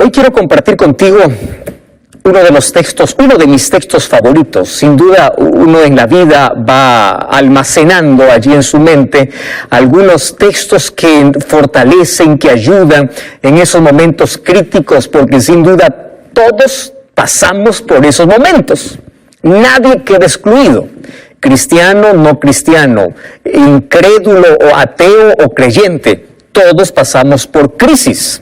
Hoy quiero compartir contigo uno de mis textos favoritos. Sin duda, uno en la vida va almacenando allí en su mente algunos textos que fortalecen, que ayudan en esos momentos críticos, porque sin duda todos pasamos por esos momentos. Nadie queda excluido. Cristiano, no cristiano, incrédulo o ateo o creyente, todos pasamos por crisis.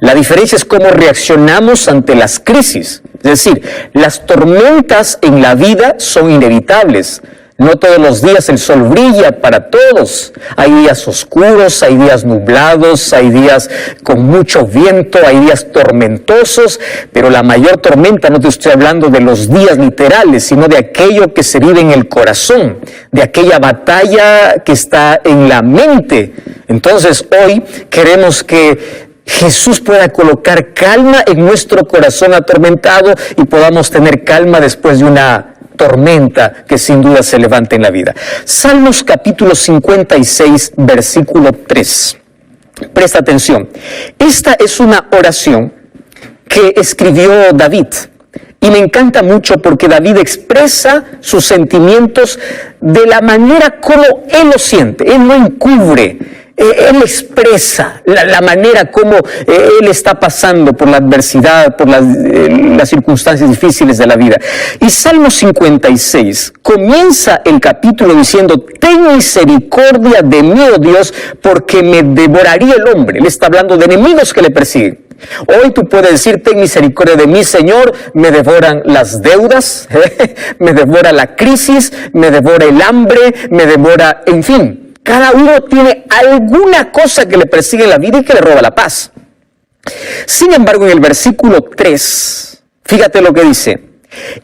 La diferencia es cómo reaccionamos ante las crisis. Es decir, las tormentas en la vida son inevitables. No todos los días el sol brilla para todos. Hay días oscuros, hay días nublados, hay días con mucho viento, hay días tormentosos, pero la mayor tormenta, no te estoy hablando de los días literales, sino de aquello que se vive en el corazón, de aquella batalla que está en la mente. Entonces hoy queremos que Jesús pueda colocar calma en nuestro corazón atormentado y podamos tener calma después de una tormenta que sin duda se levanta en la vida. Salmos capítulo 56, versículo 3. Presta atención. Esta es una oración que escribió David. Y me encanta mucho porque David expresa sus sentimientos de la manera como él lo siente. Él no encubre. Él expresa la manera como él está pasando por la adversidad, por las circunstancias difíciles de la vida. Y Salmo 56 comienza el capítulo diciendo: ten misericordia de mí, oh Dios, porque me devoraría el hombre. Él está hablando de enemigos que le persiguen. Hoy tú puedes decir: ten misericordia de mí, Señor, me devoran las deudas, me devora la crisis, me devora el hambre, me devora, en fin. Cada uno tiene alguna cosa que le persigue en la vida y que le roba la paz. Sin embargo, en el versículo 3, fíjate lo que dice: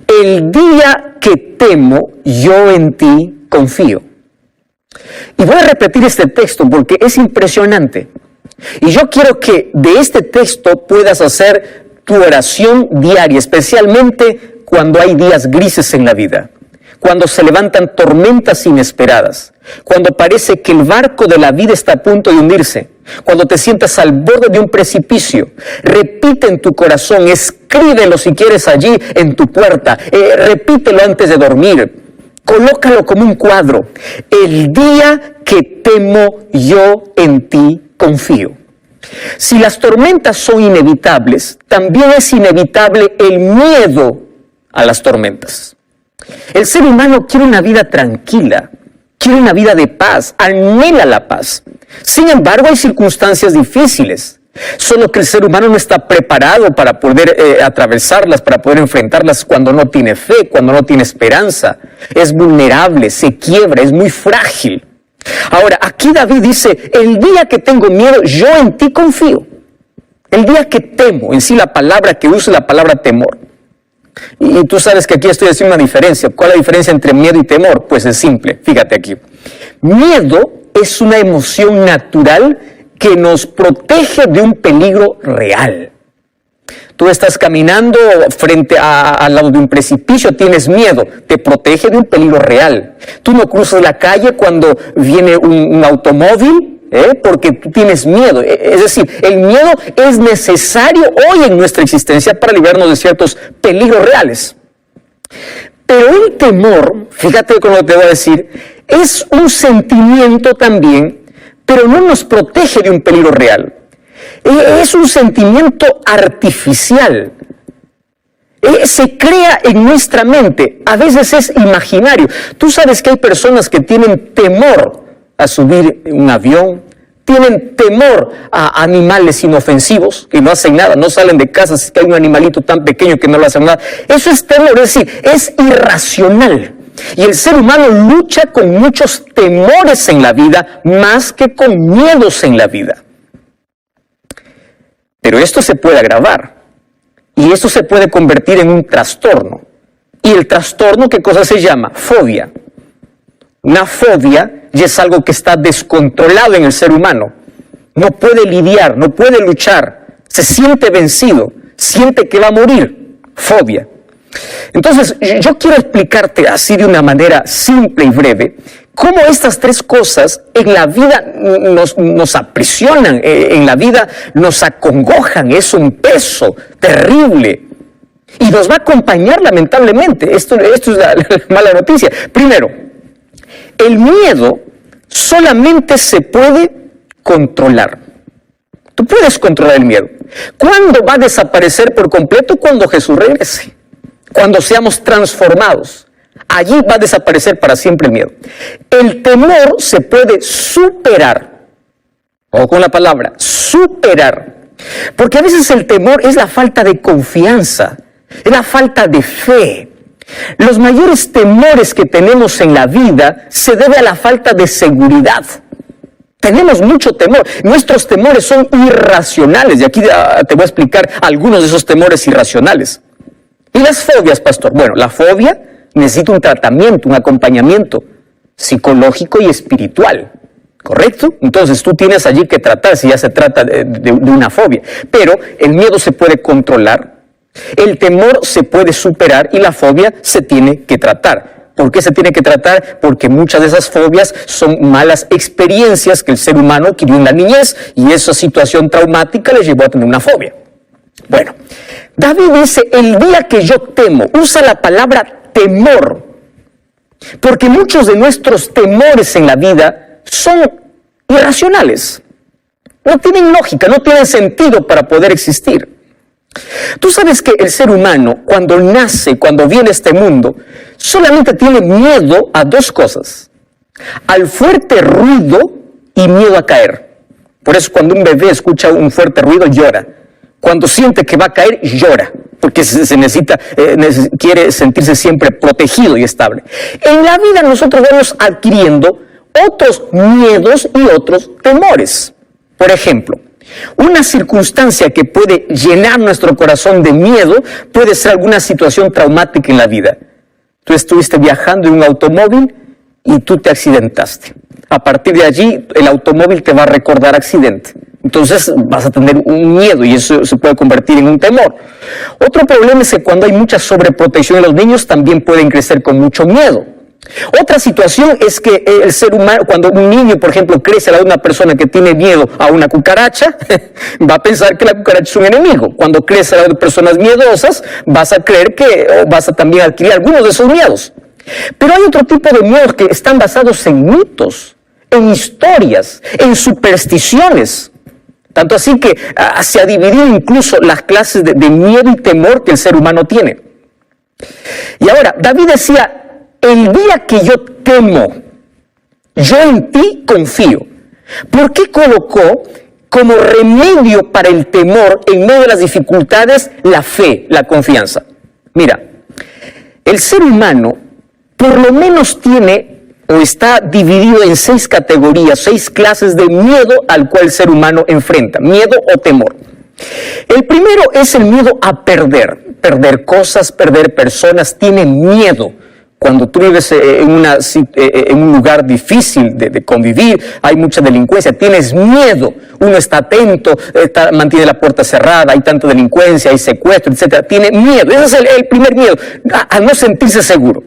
el día que temo, yo en ti confío. Y voy a repetir este texto porque es impresionante. Y yo quiero que de este texto puedas hacer tu oración diaria, especialmente cuando hay días grises en la vida, cuando se levantan tormentas inesperadas, cuando parece que el barco de la vida está a punto de hundirse, cuando te sientas al borde de un precipicio. Repite en tu corazón, escríbelo si quieres allí en tu puerta, repítelo antes de dormir, colócalo como un cuadro: el día que temo, yo en ti confío. Si las tormentas son inevitables, también es inevitable el miedo a las tormentas. El ser humano quiere una vida tranquila, quiere una vida de paz, anhela la paz. Sin embargo, hay circunstancias difíciles, solo que el ser humano no está preparado para poder atravesarlas, para poder enfrentarlas cuando no tiene fe, cuando no tiene esperanza. Es vulnerable, se quiebra, es muy frágil. Ahora, aquí David dice: el día que tengo miedo, yo en ti confío. El día que temo, en sí la palabra que usa es la palabra temor. Y tú sabes que aquí estoy haciendo una diferencia. ¿Cuál es la diferencia entre miedo y temor? Pues es simple, fíjate aquí. Miedo es una emoción natural que nos protege de un peligro real. Tú estás caminando al lado de un precipicio, tienes miedo, te protege de un peligro real. Tú no cruzas la calle cuando viene un automóvil, porque tú tienes miedo. Es decir, el miedo es necesario hoy en nuestra existencia para librarnos de ciertos peligros reales. Pero el temor, fíjate con lo que te voy a decir, es un sentimiento también, pero no nos protege de un peligro real. Es un sentimiento artificial. Se crea en nuestra mente, a veces es imaginario. Tú sabes que hay personas que tienen temor a subir un avión, tienen temor a animales inofensivos que no hacen nada, no salen de casa si hay un animalito tan pequeño que no le hacen nada. Eso es temor, es decir, es irracional. Y el ser humano lucha con muchos temores en la vida, más que con miedos en la vida. Pero esto se puede agravar, y esto se puede convertir en un trastorno. Y el trastorno, ¿qué cosa se llama? Fobia. Una fobia ya es algo que está descontrolado en el ser humano. No puede lidiar, no puede luchar, se siente vencido, siente que va a morir. Fobia. Entonces, yo quiero explicarte así de una manera simple y breve cómo estas tres cosas en la vida nos aprisionan, en la vida nos acongojan, es un peso terrible y nos va a acompañar lamentablemente. Esto es la mala noticia. Primero, el miedo solamente se puede controlar. Tú puedes controlar el miedo. ¿Cuándo va a desaparecer por completo? Cuando Jesús regrese. Cuando seamos transformados. Allí va a desaparecer para siempre el miedo. El temor se puede superar. Ojo con la palabra, superar. Porque a veces el temor es la falta de confianza, es la falta de fe. Los mayores temores que tenemos en la vida se debe a la falta de seguridad. Tenemos mucho temor. Nuestros temores son irracionales. Y aquí te voy a explicar algunos de esos temores irracionales. ¿Y las fobias, pastor? Bueno, la fobia necesita un tratamiento, un acompañamiento psicológico y espiritual. ¿Correcto? Entonces tú tienes allí que tratar si ya se trata de una fobia. Pero el miedo se puede controlar, el temor se puede superar y la fobia se tiene que tratar. ¿Por qué se tiene que tratar? Porque muchas de esas fobias son malas experiencias que el ser humano adquirió en la niñez y esa situación traumática le llevó a tener una fobia. Bueno, David dice, el día que yo temo, usa la palabra temor, porque muchos de nuestros temores en la vida son irracionales, no tienen lógica, no tienen sentido para poder existir. Tú sabes que el ser humano, cuando nace, cuando viene a este mundo, solamente tiene miedo a dos cosas: al fuerte ruido y miedo a caer. Por eso cuando un bebé escucha un fuerte ruido, llora. Cuando siente que va a caer, llora, porque quiere sentirse siempre protegido y estable. En la vida nosotros vamos adquiriendo otros miedos y otros temores. Por ejemplo, una circunstancia que puede llenar nuestro corazón de miedo puede ser alguna situación traumática en la vida. Tú estuviste viajando en un automóvil y tú te accidentaste. A partir de allí, el automóvil te va a recordar accidente. Entonces vas a tener un miedo y eso se puede convertir en un temor. Otro problema es que cuando hay mucha sobreprotección en los niños también pueden crecer con mucho miedo. Otra situación es que el ser humano, cuando un niño, por ejemplo, crece al lado de una persona que tiene miedo a una cucaracha, va a pensar que la cucaracha es un enemigo. Cuando crece al lado de personas miedosas, vas a creer vas a también adquirir algunos de esos miedos. Pero hay otro tipo de miedos que están basados en mitos, en historias, en supersticiones. Tanto así que se ha dividido incluso las clases de miedo y temor que el ser humano tiene. Y ahora, David decía, el día que yo temo, yo en ti confío. ¿Por qué colocó como remedio para el temor en medio de las dificultades la fe, la confianza? Mira, el ser humano por lo menos tiene o está dividido en 6 categorías, 6 clases de miedo al cual el ser humano enfrenta, miedo o temor. El primero es el miedo a perder cosas, perder personas, tiene miedo. Cuando tú vives en un lugar difícil de convivir, hay mucha delincuencia, tienes miedo, uno está atento, mantiene la puerta cerrada, hay tanta delincuencia, hay secuestro, etc. Tiene miedo, ese es el primer miedo, a no sentirse seguro.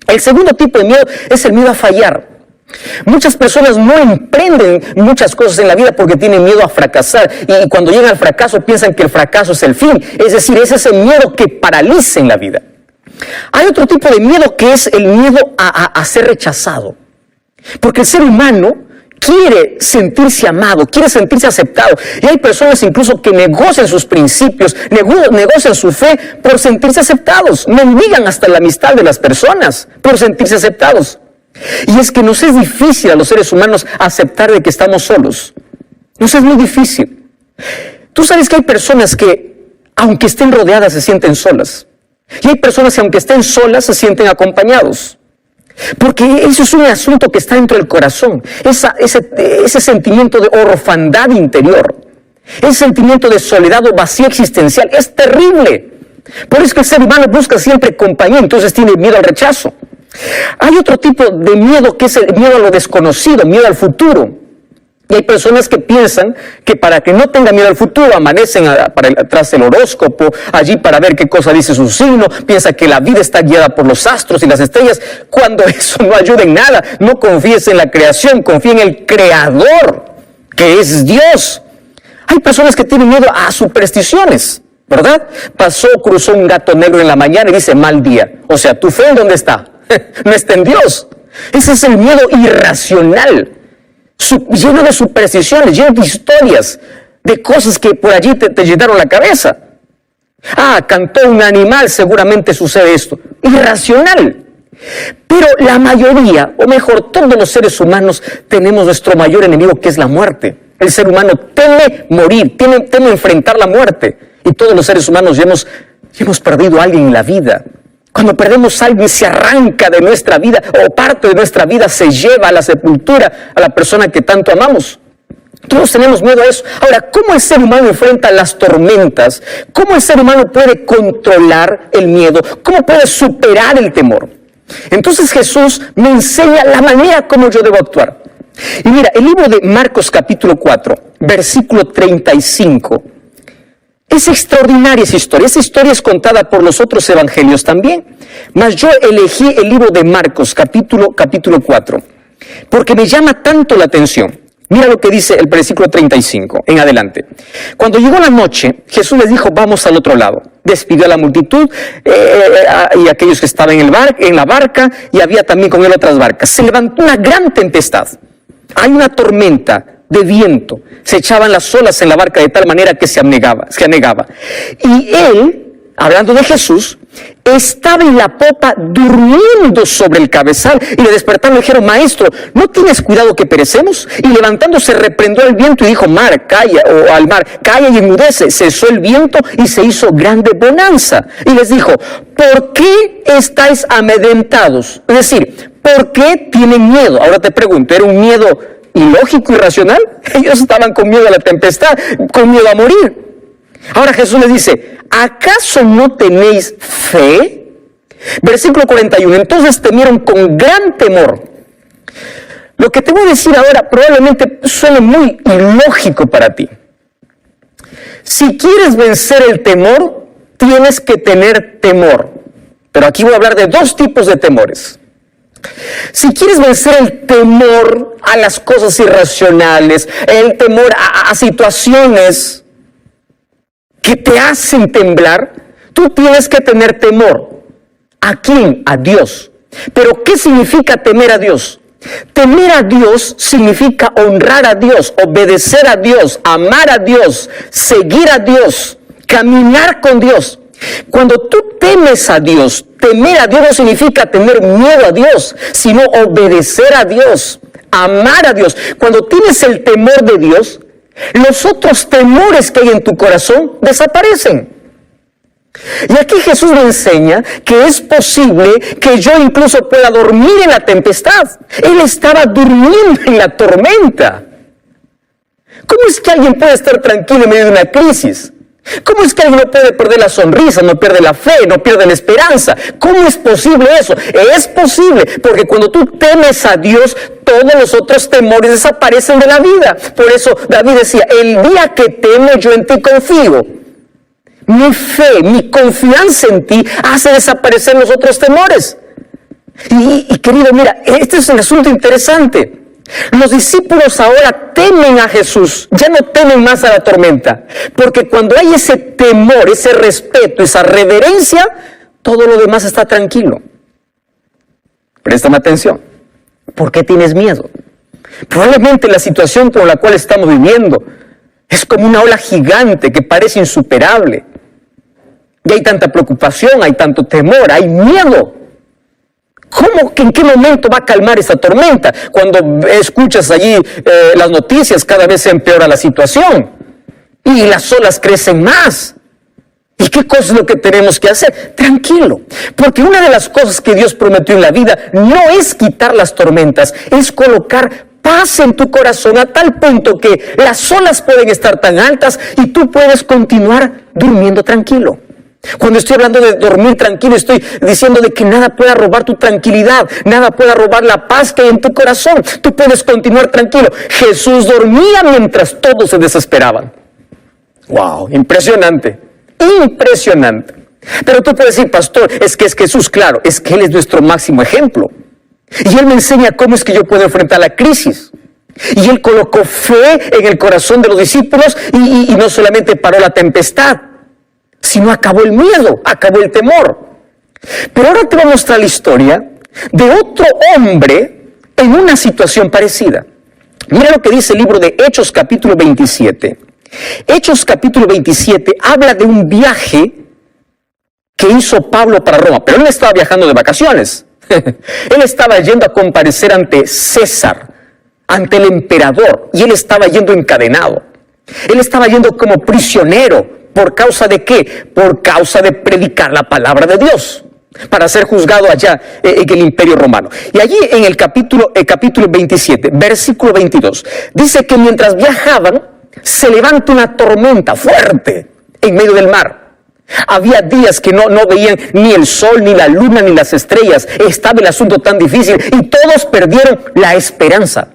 El segundo tipo de miedo es el miedo a fallar. Muchas personas no emprenden muchas cosas en la vida porque tienen miedo a fracasar y cuando llegan al fracaso piensan que el fracaso es el fin, es decir, ese es el miedo que paraliza en la vida. Hay otro tipo de miedo que es el miedo a ser rechazado, porque el ser humano quiere sentirse amado, quiere sentirse aceptado, y hay personas incluso que negocian sus principios, negocian su fe por sentirse aceptados, mendigan hasta la amistad de las personas por sentirse aceptados. Y es que nos es difícil a los seres humanos aceptar de que estamos solos, nos es muy difícil. Tú sabes que hay personas que aunque estén rodeadas se sienten solas. Y hay personas que aunque estén solas se sienten acompañados. Porque eso es un asunto que está dentro del corazón. Ese sentimiento de orfandad interior. Ese sentimiento de soledad o vacío existencial es terrible. Por eso es que el ser humano busca siempre compañía, entonces tiene miedo al rechazo. Hay otro tipo de miedo que es el miedo a lo desconocido, miedo al futuro. Y hay personas que piensan que para que no tengan miedo al futuro, amanecen tras el horóscopo, allí para ver qué cosa dice su signo, piensa que la vida está guiada por los astros y las estrellas, cuando eso no ayuda en nada. No confíes en la creación, confía en el Creador, que es Dios. Hay personas que tienen miedo a supersticiones, ¿verdad? Cruzó un gato negro en la mañana y dice, mal día. O sea, ¿tu fe en dónde está? No está en Dios. Ese es el miedo irracional. Lleno de supersticiones, lleno de historias, de cosas que por allí te llenaron la cabeza. Cantó un animal, seguramente sucede esto. Irracional. Pero la mayoría, o mejor, todos los seres humanos tenemos nuestro mayor enemigo, que es la muerte. El ser humano teme morir, teme enfrentar la muerte. Y todos los seres humanos ya hemos perdido a alguien en la vida. Cuando perdemos a alguien, se arranca de nuestra vida, o parte de nuestra vida se lleva a la sepultura a la persona que tanto amamos. Todos tenemos miedo a eso. Ahora, ¿cómo el ser humano enfrenta las tormentas? ¿Cómo el ser humano puede controlar el miedo? ¿Cómo puede superar el temor? Entonces Jesús me enseña la manera como yo debo actuar. Y mira, el libro de Marcos capítulo 4, versículo 35, es extraordinaria esa historia. Esa historia es contada por los otros evangelios también. Mas yo elegí el libro de Marcos, capítulo 4, porque me llama tanto la atención. Mira lo que dice el versículo 35, en adelante. Cuando llegó la noche, Jesús les dijo, vamos al otro lado. Despidió a la multitud y a aquellos que estaban en la barca, y había también con él otras barcas. Se levantó una gran tempestad. Hay una tormenta de viento, se echaban las olas en la barca de tal manera que se anegaba. Y él, hablando de Jesús, estaba en la popa durmiendo sobre el cabezal, y le despertaron y le dijeron, maestro, ¿no tienes cuidado que perecemos? Y levantándose reprendió al viento y dijo, mar, calla, o al mar, calla y enmudece. Cesó el viento y se hizo grande bonanza. Y les dijo, ¿por qué estáis amedrentados? Es decir, ¿por qué tienen miedo? Ahora te pregunto, ¿era un miedo ilógico, irracional? Ellos estaban con miedo a la tempestad, con miedo a morir. Ahora Jesús les dice, ¿acaso no tenéis fe? Versículo 41, entonces temieron con gran temor. Lo que te voy a decir ahora probablemente suene muy ilógico para ti. Si quieres vencer el temor, tienes que tener temor. Pero aquí voy a hablar de dos tipos de temores. Si quieres vencer el temor a las cosas irracionales, el temor a situaciones que te hacen temblar, tú tienes que tener temor. ¿A quién? A Dios. Pero ¿qué significa temer a Dios? Temer a Dios significa honrar a Dios, obedecer a Dios, amar a Dios, seguir a Dios, caminar con Dios. Cuando tú temes a Dios, temer a Dios no significa tener miedo a Dios, sino obedecer a Dios, amar a Dios. Cuando tienes el temor de Dios, los otros temores que hay en tu corazón desaparecen. Y aquí Jesús me enseña que es posible que yo incluso pueda dormir en la tempestad. Él estaba durmiendo en la tormenta. ¿Cómo es que alguien puede estar tranquilo en medio de una crisis? ¿Cómo es que alguien no puede perder la sonrisa, no pierde la fe, no pierde la esperanza? ¿Cómo es posible eso? Es posible, porque cuando tú temes a Dios, todos los otros temores desaparecen de la vida. Por eso David decía, el día que temo yo en ti confío. Mi fe, mi confianza en ti hace desaparecer los otros temores. Y querido, mira, este es un asunto interesante. Los discípulos ahora temen a Jesús, ya no temen más a la tormenta, porque cuando hay ese temor, ese respeto, esa reverencia, todo lo demás está tranquilo. Préstame atención. ¿Por qué tienes miedo? Probablemente la situación con la cual estamos viviendo es como una ola gigante que parece insuperable. Y hay tanta preocupación, hay tanto temor, hay miedo. ¿Cómo? ¿En qué momento va a calmar esta tormenta? Cuando escuchas allí las noticias, cada vez se empeora la situación. Y las olas crecen más. ¿Y qué cosa es lo que tenemos que hacer? Tranquilo. Porque una de las cosas que Dios prometió en la vida no es quitar las tormentas, es colocar paz en tu corazón a tal punto que las olas pueden estar tan altas y tú puedes continuar durmiendo tranquilo. Cuando estoy hablando de dormir tranquilo, estoy diciendo de que nada pueda robar tu tranquilidad, nada pueda robar la paz que hay en tu corazón. Tú puedes continuar tranquilo. Jesús dormía mientras todos se desesperaban. ¡Wow! Impresionante, impresionante. Pero tú puedes decir, pastor, es que es Jesús, claro, es que Él es nuestro máximo ejemplo. Y Él me enseña cómo es que yo puedo enfrentar la crisis. Y Él colocó fe en el corazón de los discípulos y no solamente paró la tempestad, sino acabó el miedo, acabó el temor. Pero ahora te voy a mostrar la historia de otro hombre en una situación parecida. Mira lo que dice el libro de Hechos capítulo 27. Hechos capítulo 27 habla de un viaje que hizo Pablo para Roma, pero él no estaba viajando de vacaciones. Él estaba yendo a comparecer ante César, ante el emperador, y él estaba yendo encadenado. Él estaba yendo como prisionero. ¿Por causa de qué? Por causa de predicar la palabra de Dios, para ser juzgado allá en el Imperio Romano. Y allí en el capítulo 27, versículo 22, dice que mientras viajaban, se levanta una tormenta fuerte en medio del mar. Había días que no veían ni el sol, ni la luna, ni las estrellas. Estaba el asunto tan difícil y todos perdieron la esperanza.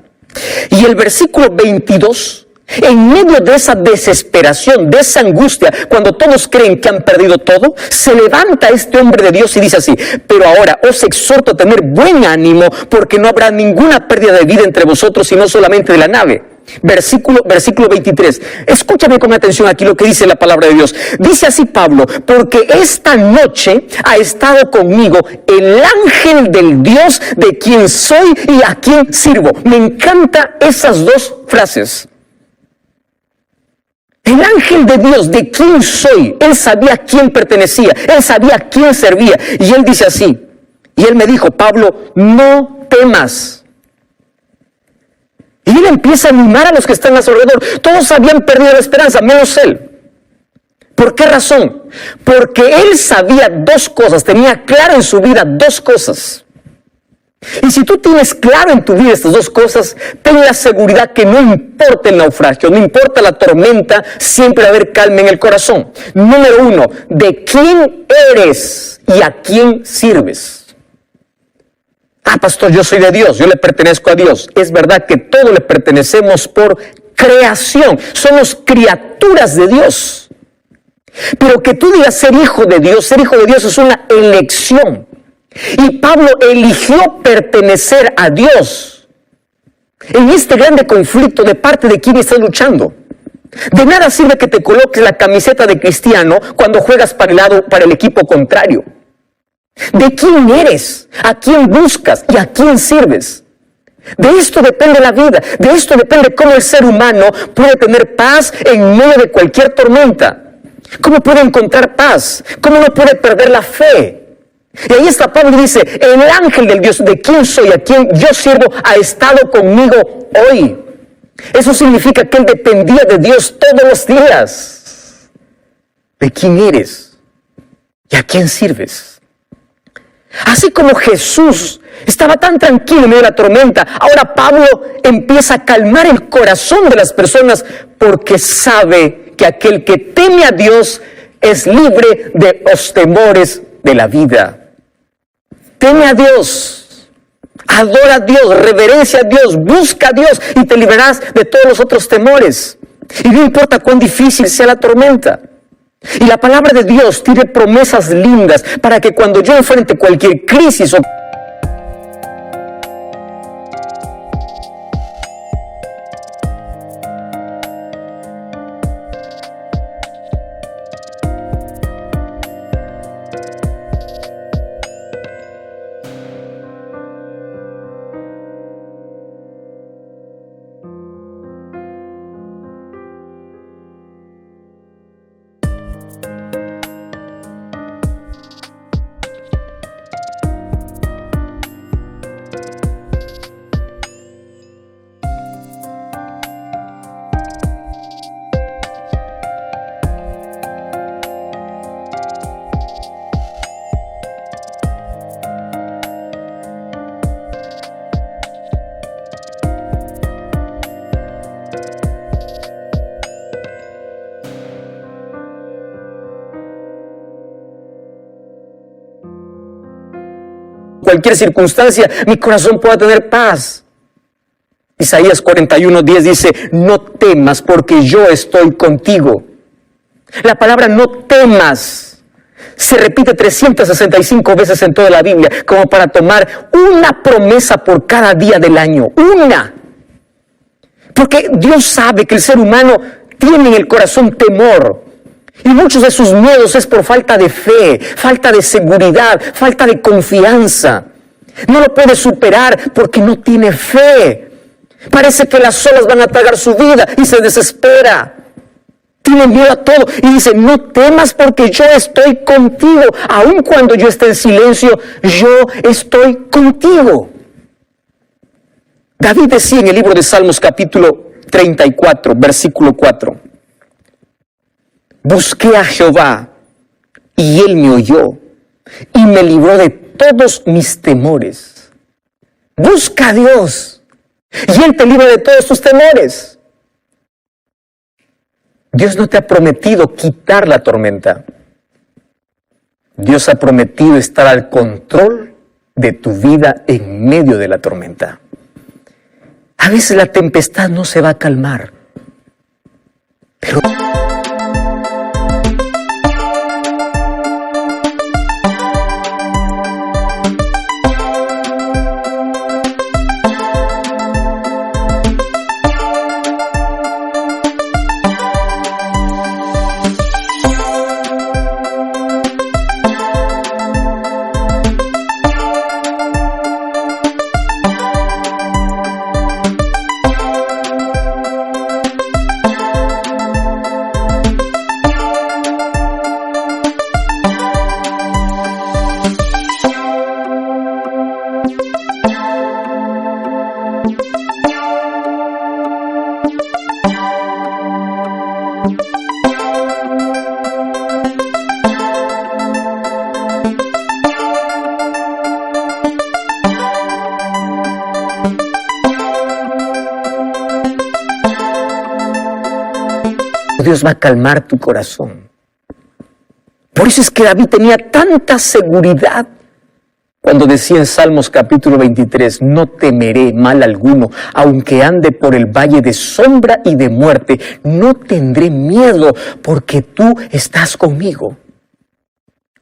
Y el versículo 22, en medio de esa desesperación, de esa angustia, cuando todos creen que han perdido todo, se levanta este hombre de Dios y dice así: pero ahora os exhorto a tener buen ánimo, porque no habrá ninguna pérdida de vida entre vosotros, sino solamente de la nave. Versículo 23. Escúchame con atención aquí lo que dice la palabra de Dios. Dice así Pablo: porque esta noche ha estado conmigo el ángel del Dios de quien soy y a quien sirvo. Me encantan esas dos frases. El ángel de Dios, de quién soy. Él sabía a quién pertenecía, él sabía a quién servía. Y él dice así, y él me dijo: Pablo, no temas. Y él empieza a animar a los que están a su alrededor. Todos habían perdido la esperanza, menos él. ¿Por qué razón? Porque él sabía dos cosas, tenía claro en su vida dos cosas. Y si tú tienes claro en tu vida estas dos cosas, ten la seguridad que no importa el naufragio, no importa la tormenta, siempre va a haber calma en el corazón. Número uno, ¿de quién eres y a quién sirves? Ah, pastor, yo soy de Dios, yo le pertenezco a Dios. Es verdad que todos le pertenecemos por creación, somos criaturas de Dios. Pero que tú digas ser hijo de Dios es una elección. Y Pablo eligió pertenecer a Dios en este grande conflicto. ¿De parte de quién estás luchando? De nada sirve que te coloques la camiseta de cristiano cuando juegas para el equipo contrario. ¿De quién eres? ¿A quién buscas? ¿Y a quién sirves? De esto depende la vida. De esto depende cómo el ser humano puede tener paz en medio de cualquier tormenta. ¿Cómo puede encontrar paz? ¿Cómo no puede perder la fe? Y ahí está Pablo y dice: el ángel del Dios, de quién soy, a quién yo sirvo, ha estado conmigo hoy. Eso significa que él dependía de Dios todos los días. ¿De quién eres? ¿Y a quién sirves? Así como Jesús estaba tan tranquilo en medio de la tormenta, ahora Pablo empieza a calmar el corazón de las personas, porque sabe que aquel que teme a Dios es libre de los temores de la vida. Teme a Dios, adora a Dios, reverencia a Dios, busca a Dios y te liberarás de todos los otros temores. Y no importa cuán difícil sea la tormenta. Y la palabra de Dios tiene promesas lindas para que cuando yo enfrente cualquier crisis o cualquier circunstancia, mi corazón pueda tener paz. Isaías 41:10 dice, no temas porque yo estoy contigo. La palabra no temas se repite 365 veces en toda la Biblia, como para tomar una promesa por cada día del año. Una. Porque Dios sabe que el ser humano tiene en el corazón temor. Y muchos de sus miedos es por falta de fe, falta de seguridad, falta de confianza. No lo puede superar porque no tiene fe. Parece que las olas van a tragar su vida y se desespera. Tiene miedo a todo y dice, no temas porque yo estoy contigo. Aun cuando yo esté en silencio, yo estoy contigo. David decía en el libro de Salmos capítulo 34, versículo 4. Busqué a Jehová y Él me oyó y me libró de todos mis temores. Busca a Dios. Y Él te libra de todos tus temores. Dios no te ha prometido quitar la tormenta. Dios ha prometido estar al control de tu vida en medio de la tormenta. A veces la tempestad no se va a calmar, pero Dios va a calmar tu corazón. Por eso es que David tenía tanta seguridad cuando decía en Salmos capítulo 23, no temeré mal alguno, aunque ande por el valle de sombra y de muerte, no tendré miedo porque tú estás conmigo.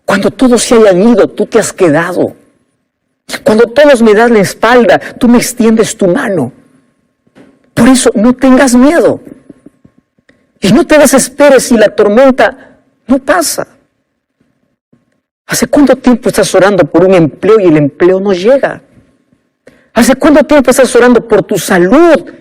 Cuando todos se hayan ido, tú te has quedado. Cuando todos me dan la espalda, tú me extiendes tu mano. Por eso no tengas miedo. Y no te desesperes si la tormenta no pasa. ¿Hace cuánto tiempo estás orando por un empleo y el empleo no llega? ¿Hace cuánto tiempo estás orando por tu salud